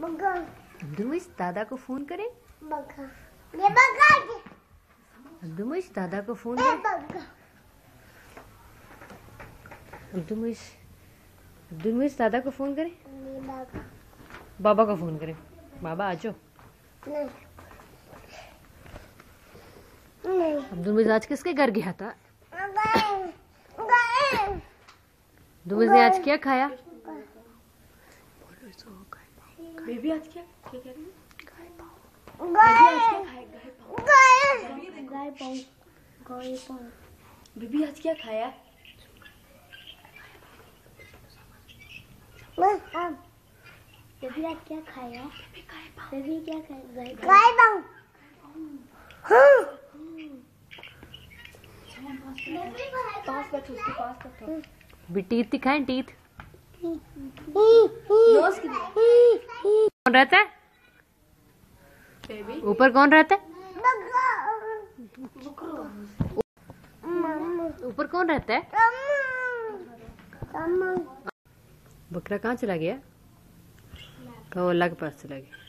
अब्दुल मुइस दादा को फोन करे। अब्दुल मुइस दादा को फोन करे। अब्दुल मुइस दादा को फोन करे। बाबा को फोन करे। बाबा आजो। अब्दुल मुइस आज किसके घर गया था? अब्दुल मुइस ने आज क्या खाया? बेबी आज क्या क्या कह रही है? बेबी आज क्या खाया? बेबी आज क्या खाया? बेबी क्या खाया? पास बैठो, उसके पास बैठो। भी टीथ दिखाएं, टीथ। नोज की कौन रहता है? बेबी ऊपर कौन रहता है? ऊपर कौन रहता है? बकरा कहाँ चला गया? कौवा अल्लाह के पास चला गया।